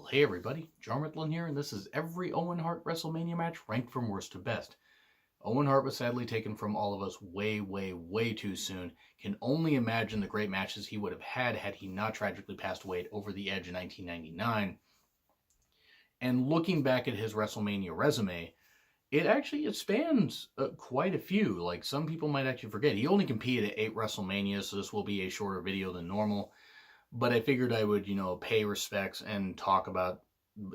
Well, hey everybody, John Ritlin here, and this is every Owen Hart WrestleMania match ranked from worst to best. Owen Hart was sadly taken from all of us way too soon. Can only imagine the great matches he would have had he not tragically passed away at Over the Edge in 1999. And looking back at his WrestleMania resume, it spans quite a few. Like, some people might actually forget. He only competed at 8 WrestleManias, so this will be a shorter video than normal. But I figured I would, pay respects and talk about,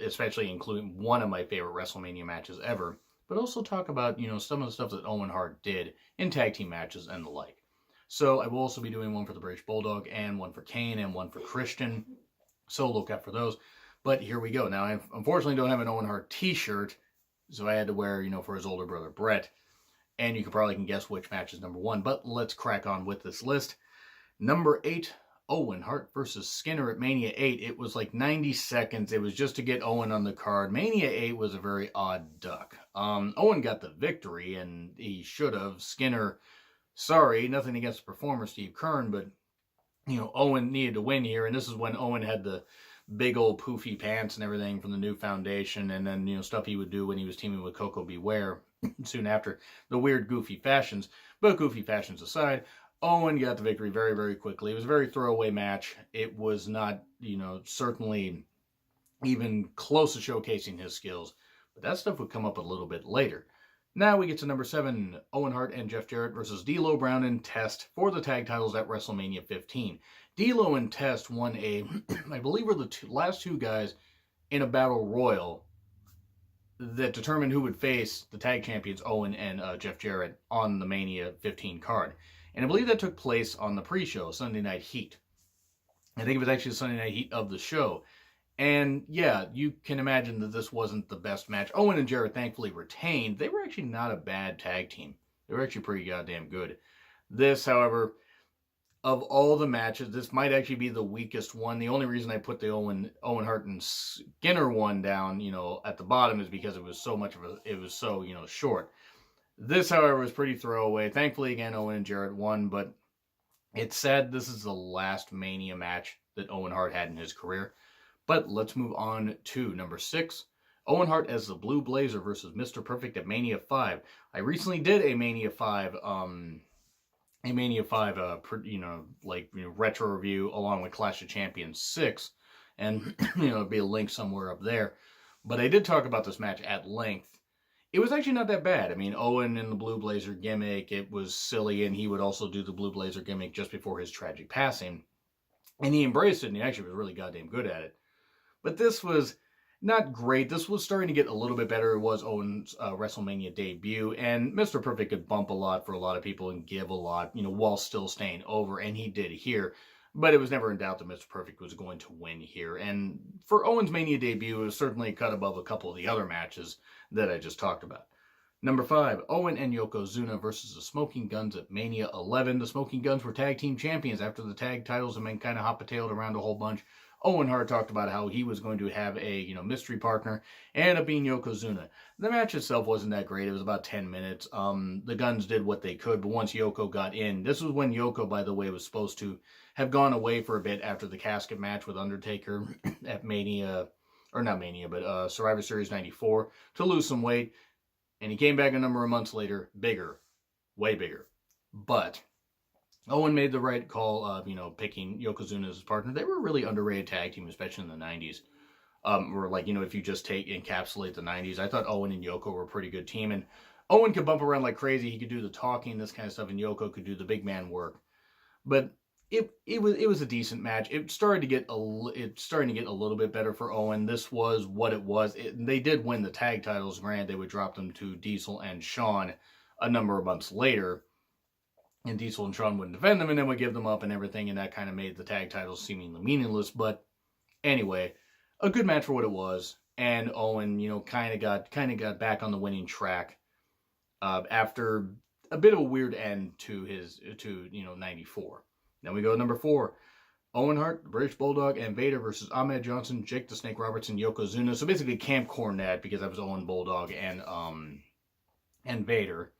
especially including one of my favorite WrestleMania matches ever, but also talk about, some of the stuff that Owen Hart did in tag team matches and the like. So I will also be doing one for the British Bulldog and one for Kane and one for Christian. So look out for those. But here we go. Now, I unfortunately don't have an Owen Hart t-shirt, so I had to wear, for his older brother, Brett. And you can guess which match is number 1. But let's crack on with this list. Number 8, Owen Hart versus Skinner at Mania 8. It was like 90 seconds. It was just to get Owen on the card. Mania 8 was a very odd duck. Owen got the victory, and he should have. Skinner, sorry, nothing against the performer, Steve Keirn, but, Owen needed to win here, and this is when Owen had the big old poofy pants and everything from the New Foundation, and then, stuff he would do when he was teaming with Coco Beware soon after, the weird, goofy fashions. But goofy fashions aside, Owen got the victory very quickly. It was a very throwaway match. It was not, certainly even close to showcasing his skills. But that stuff would come up a little bit later. Now we get to number 7, Owen Hart and Jeff Jarrett versus D'Lo Brown and Test for the tag titles at WrestleMania 15. D'Lo and Test won I believe were the last two guys in a battle royal that determined who would face the tag champions Owen and Jeff Jarrett on the Mania 15 card. And I believe that took place on the pre-show, Sunday Night Heat. I think it was actually the Sunday Night Heat of the show. And yeah, you can imagine that this wasn't the best match. Owen and Jarrett thankfully retained. They were actually not a bad tag team. They were actually pretty goddamn good. This, however, of all the matches, this might actually be the weakest one. The only reason I put the Owen Hart and Skinner one down, at the bottom is because it was so short. This, however, was pretty throwaway. Thankfully, again, Owen and Jarrett won, but it's sad this is the last Mania match that Owen Hart had in his career. But let's move on to number 6. Owen Hart as the Blue Blazer versus Mr. Perfect at Mania 5. I recently did a Mania 5, retro review along with Clash of Champions 6. And, it'll be a link somewhere up there. But I did talk about this match at length. It was actually not that bad. I mean, Owen in the Blue Blazer gimmick, it was silly, and he would also do the Blue Blazer gimmick just before his tragic passing. And he embraced it, and he actually was really goddamn good at it. But this was not great. This was starting to get a little bit better. It was Owen's WrestleMania debut, and Mr. Perfect could bump a lot for a lot of people and give a lot, while still staying over, and he did here. But it was never in doubt that Mr. Perfect was going to win here. And for Owen's Mania debut, it was certainly a cut above a couple of the other matches that I just talked about. Number 5, Owen and Yokozuna versus the Smoking Guns at Mania 11. The Smoking Guns were tag team champions after the tag titles had been kind of hot-potatoed around a whole bunch. Owen Hart talked about how he was going to have a mystery partner, and ended up being Yokozuna. The match itself wasn't that great. It was about 10 minutes. The Guns did what they could, but once Yoko got in, this was when Yoko, by the way, was supposed to have gone away for a bit after the casket match with Undertaker at Mania, or not Mania, but Survivor Series 94 to lose some weight, and he came back a number of months later, bigger, way bigger. But Owen made the right call of, picking Yokozuna as his partner. They were a really underrated tag team, especially in the 90s. If you just encapsulate the 90s, I thought Owen and Yoko were a pretty good team. And Owen could bump around like crazy. He could do the talking, this kind of stuff, and Yoko could do the big man work. But it was a decent match. It's starting to get a little bit better for Owen. This was what it was. They did win the tag titles. Granted, they would drop them to Diesel and Shawn a number of months later. And Diesel and Shawn wouldn't defend them, and then would give them up and everything, and that kind of made the tag titles seemingly meaningless. But anyway, a good match for what it was, and Owen, kind of got back on the winning track after a bit of a weird end to 94. Then we go to number 4, Owen Hart, the British Bulldog, and Vader versus Ahmed Johnson, Jake the Snake Roberts, and Yokozuna. So basically Camp Cornette, because that was Owen Bulldog and Vader.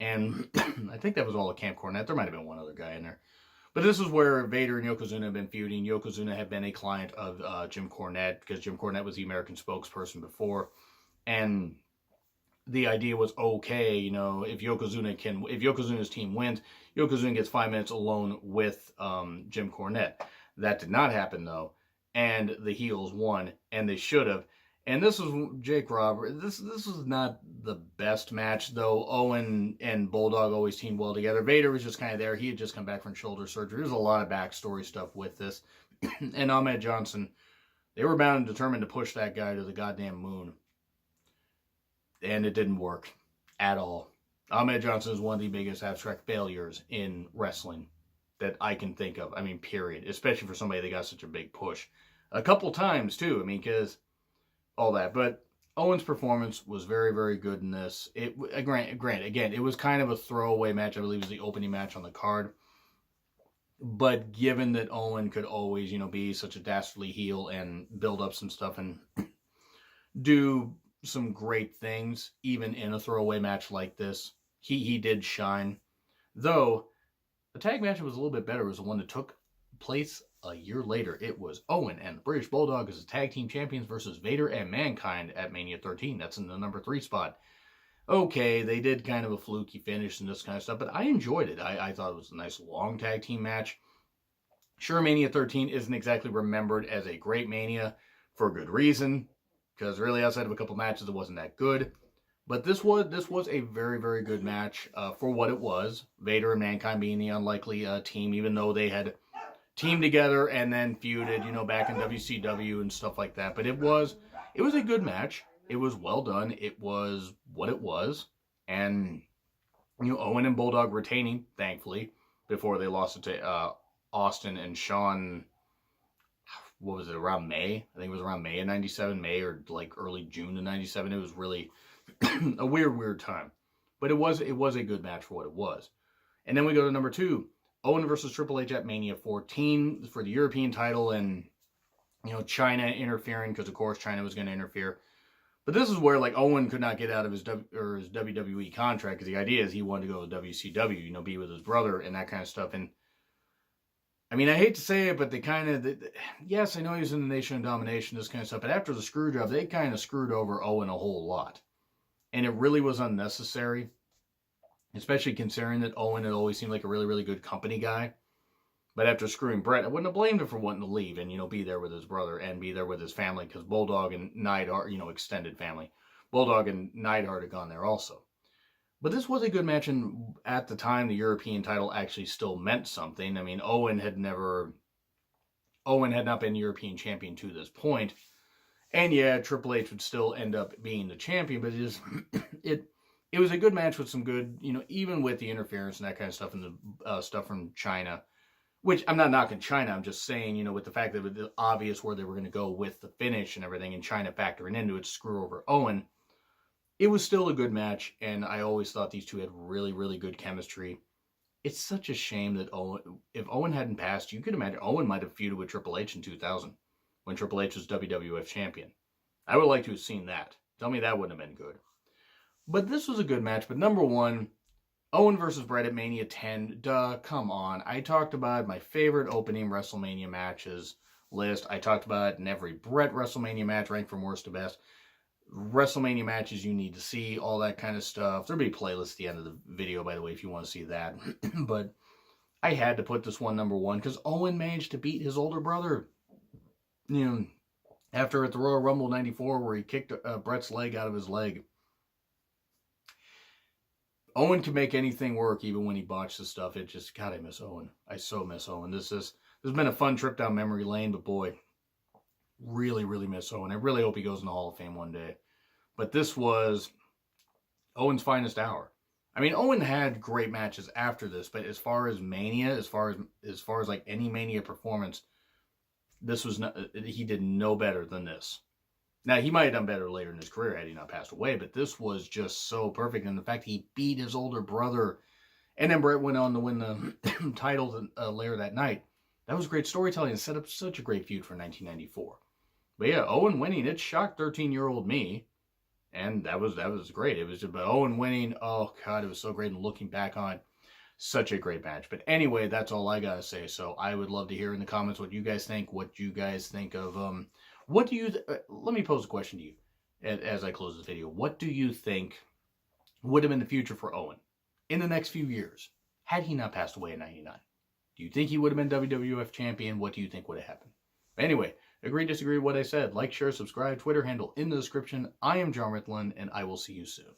And I think that was all at Camp Cornette. There might have been one other guy in there. But this is where Vader and Yokozuna have been feuding. Yokozuna had been a client of Jim Cornette, because Jim Cornette was the American spokesperson before. And the idea was, okay, if Yokozuna's team wins, Yokozuna gets 5 minutes alone with Jim Cornette. That did not happen, though. And the heels won, and they should have. And this was Jake Roberts. This was not the best match, though. Owen and Bulldog always teamed well together. Vader was just kind of there. He had just come back from shoulder surgery. There's a lot of backstory stuff with this. And Ahmed Johnson, they were bound and determined to push that guy to the goddamn moon. And it didn't work at all. Ahmed Johnson is one of the biggest abstract failures in wrestling that I can think of. I mean, period. Especially for somebody that got such a big push. A couple times, too. I mean, because all that. But Owen's performance was very, very good in this. Granted, again, it was kind of a throwaway match. I believe it was the opening match on the card. But given that Owen could always, be such a dastardly heel and build up some stuff and do some great things, even in a throwaway match like this, he did shine. Though, the tag match was a little bit better. It was the one that took place a year later. It was Owen and the British Bulldog as the tag team champions versus Vader and Mankind at Mania 13. That's in the number 3 spot. Okay, they did kind of a fluky finish and this kind of stuff, but I enjoyed it. I thought it was a nice long tag team match. Sure, Mania 13 isn't exactly remembered as a great Mania for good reason, because really outside of a couple matches, it wasn't that good. But this was a very, very good match for what it was. Vader and Mankind being the unlikely team, even though they had teamed together and then feuded, back in WCW and stuff like that. But it was a good match. It was well done. It was what it was. And, Owen and Bulldog retaining, thankfully, before they lost it to Austin and Shawn. What was it, around May? I think it was around May of 97, May or like early June of 97. It was really a weird time. But it was a good match for what it was. And then we go to number 2, Owen versus Triple H at Mania 14 for the European title, and, China interfering, because of course China was going to interfere. But this is where, Owen could not get out of his WWE contract, because the idea is he wanted to go to WCW, be with his brother and that kind of stuff. And I mean, I hate to say it, but they kind of, yes, I know he was in the Nation of Domination, this kind of stuff, but after the screw job, they kind of screwed over Owen a whole lot. And it really was unnecessary, especially considering that Owen had always seemed like a really, really good company guy. But after screwing Brett, I wouldn't have blamed him for wanting to leave and, be there with his brother and be there with his family, because Bulldog and Neidhart, extended family. Bulldog and Neidhart had gone there also. But this was a good match, and at the time, the European title actually still meant something. I mean, Owen had not been European champion to this point. And yeah, Triple H would still end up being the champion, but it was a good match with some good, even with the interference and that kind of stuff, and the stuff from China, which I'm not knocking China. I'm just saying, with the fact that it was obvious where they were going to go with the finish and everything, and China factoring into it to screw over Owen. It was still a good match, and I always thought these two had really, really good chemistry. It's such a shame that if Owen hadn't passed, you could imagine Owen might have feuded with Triple H in 2000, when Triple H was WWF champion. I would like to have seen that. Tell me that wouldn't have been good. But this was a good match. But number 1, Owen versus Brett at Mania 10. Duh, come on. I talked about my favorite opening WrestleMania matches list. I talked about it in every Brett WrestleMania match, ranked from worst to best. WrestleMania matches you need to see, all that kind of stuff. There'll be a playlist at the end of the video, by the way, if you want to see that. But I had to put this one number 1 because Owen managed to beat his older brother. After at the Royal Rumble 94, where he kicked Brett's leg out of his leg. Owen can make anything work, even when he botched the stuff. It just, God, I miss Owen. I so miss Owen. This has been a fun trip down memory lane, but boy, really, really miss Owen. I really hope he goes in the Hall of Fame one day. But this was Owen's finest hour. I mean, Owen had great matches after this, but as far as Mania, as far as like any Mania performance, this was not, he did no better than this. Now, he might have done better later in his career had he not passed away, but this was just so perfect. And the fact he beat his older brother, and then Brett went on to win the title later that night. That was great storytelling and set up such a great feud for 1994. But yeah, Owen winning, it shocked 13-year-old me. And that was great. It was about Owen winning. Oh, God, it was so great. And looking back on it, Such a great match. But anyway, that's all I gotta say. So I would love to hear in the comments what you guys think. What you guys think of what do you? Let me pose a question to you as I close this video. What do you think would have been the future for Owen in the next few years had he not passed away in '99? Do you think he would have been WWF champion? What do you think would have happened? Anyway, agree, disagree with what I said. Like, share, subscribe, Twitter handle in the description. I am John Ritland, and I will see you soon.